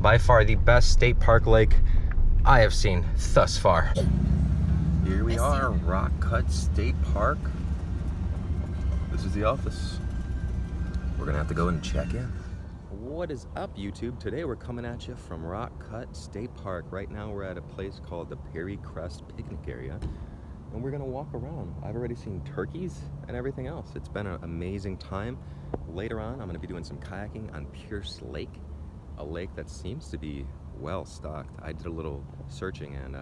by far the best state park lake I have seen thus far. Here we are, Rock Cut State Park. This is the office. We're gonna have to go and check in. What is up, YouTube? Today we're coming at you from Rock Cut State Park. Right now we're at a place called the Perry Crest Picnic Area, and we're gonna walk around. I've already seen turkeys and everything else. It's been an amazing time. Later on, I'm gonna be doing some kayaking on Pierce Lake, a lake that seems to be well stocked. I did a little searching and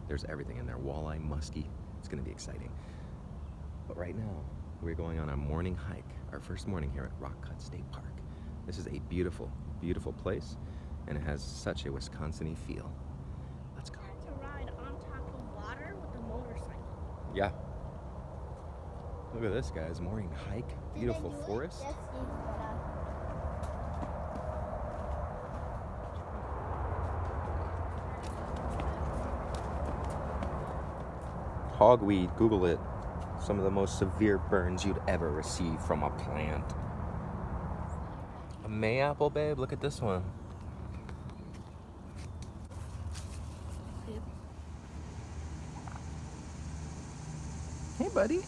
there's everything in there. Walleye, muskie. It's gonna be exciting. But right now, we're going on a morning hike, our first morning here at Rock Cut State Park. This is a beautiful, beautiful place, and it has such a Wisconsin-y feel. Let's go. To ride on top of water with a motorcycle. Yeah. Look at this, guys. Morning hike, beautiful forest. Hogweed, Google it. Some of the most severe burns you'd ever receive from a plant. A mayapple, babe. Look at this one. Hey, buddy.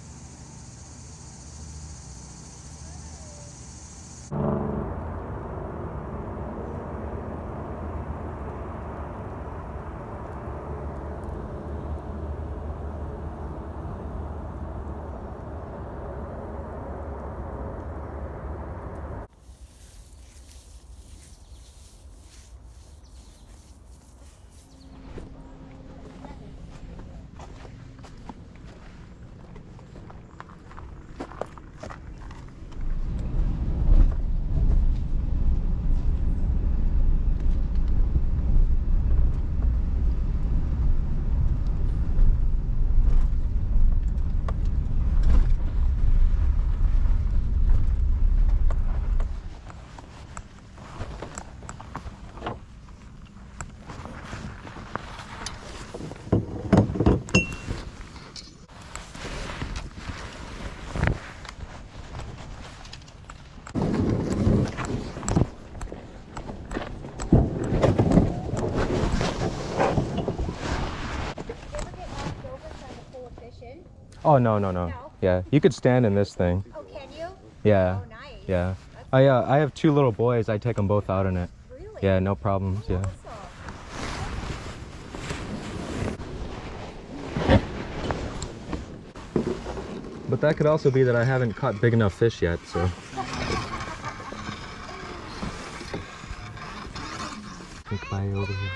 Oh, no. Yeah, you could stand in this thing. Oh, can you? Yeah. Oh, nice. Yeah. I have two little boys. I take them both out in it. Really? Yeah, no problems. Yeah. But that could also be that I haven't caught big enough fish yet, so. Think by over here.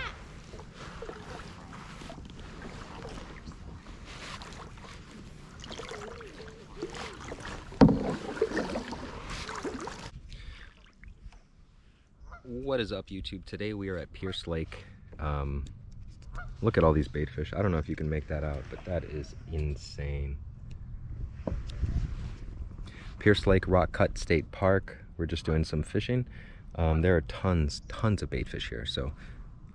What is up, YouTube? Today we are at Pierce Lake. Look at all these bait fish. I don't know if you can make that out, but that is insane. Pierce Lake, Rock Cut State Park. We're just doing some fishing. There are tons of bait fish here. So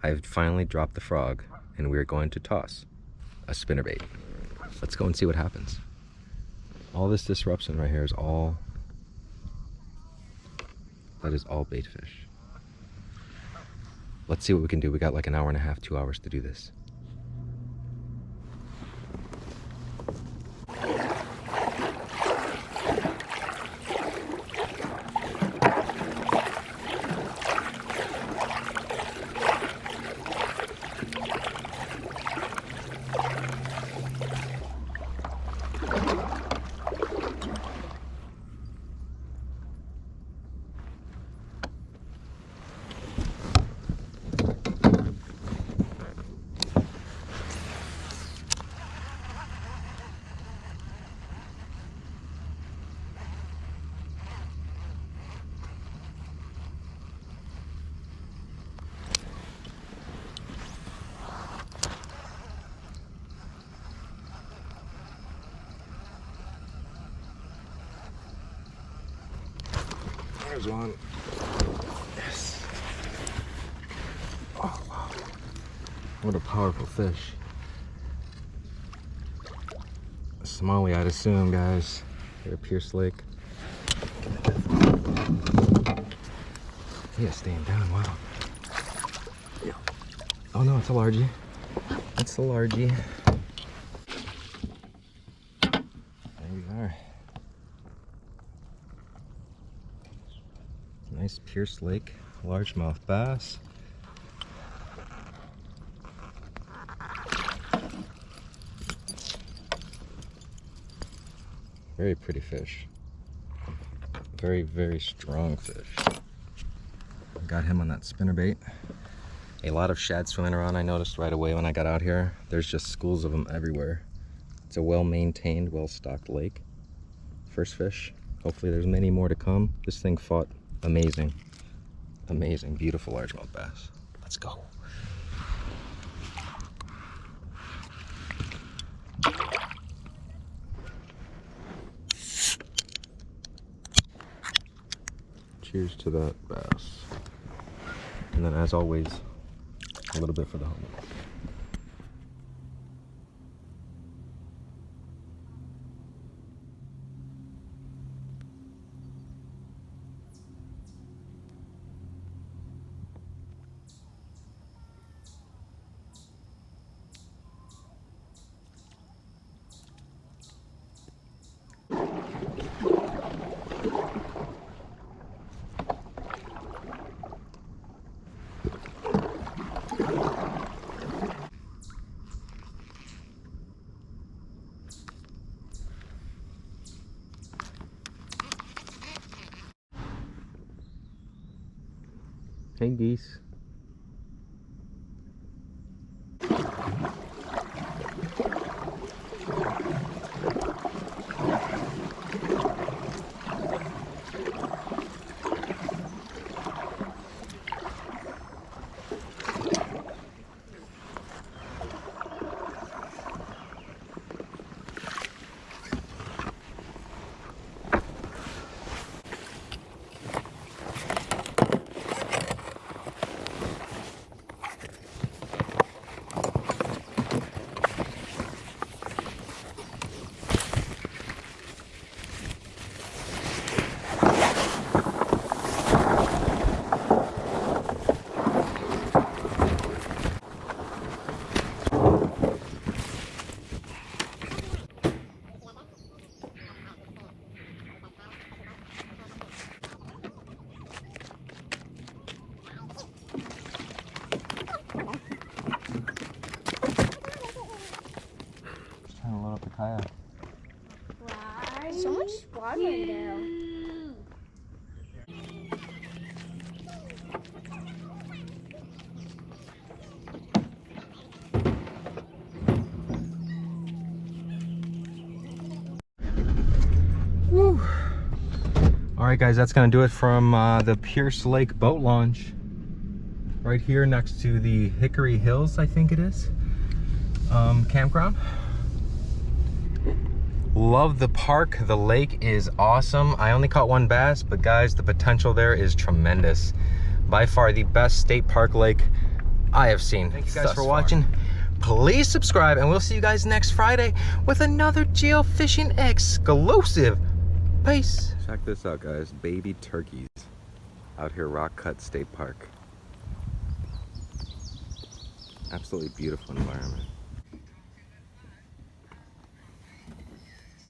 I've finally dropped the frog and we're going to toss a spinnerbait. Let's go and see what happens. All this disruption right here is all bait fish. Let's see what we can do. We got like an hour and a half, 2 hours to do this. There's one. Yes. Oh, wow. What a powerful fish. A Somali, I'd assume, guys. Here at Pierce Lake. He is staying down, wow. Oh no, it's a largie. It's a largie. There we are. Nice Pierce Lake largemouth bass. Very pretty fish. Very, very strong fish. Got him on that spinnerbait. A lot of shad swimming around. I noticed right away when I got out here. There's just schools of them everywhere. It's a well-maintained, well-stocked lake. First fish. Hopefully there's many more to come. This thing fought amazing. Amazing, beautiful largemouth bass. Let's go. Cheers to that bass. And then as always, a little bit for the homie. Hey geese. Trying to load up the kayak. Wow. So much water in there. Woo. All right, guys, that's gonna do it from the Pierce Lake boat launch. Right here next to the Hickory Hills, I think it is, campground. Love the park. The lake is awesome. I only caught one bass, but guys, the potential there is tremendous. By far the best state park lake I have seen. Thank you guys for watching. Please subscribe, and we'll see you guys next Friday with another geofishing exclusive. Peace. Check this out, guys. Baby turkeys out here, Rock Cut State Park. Absolutely beautiful environment.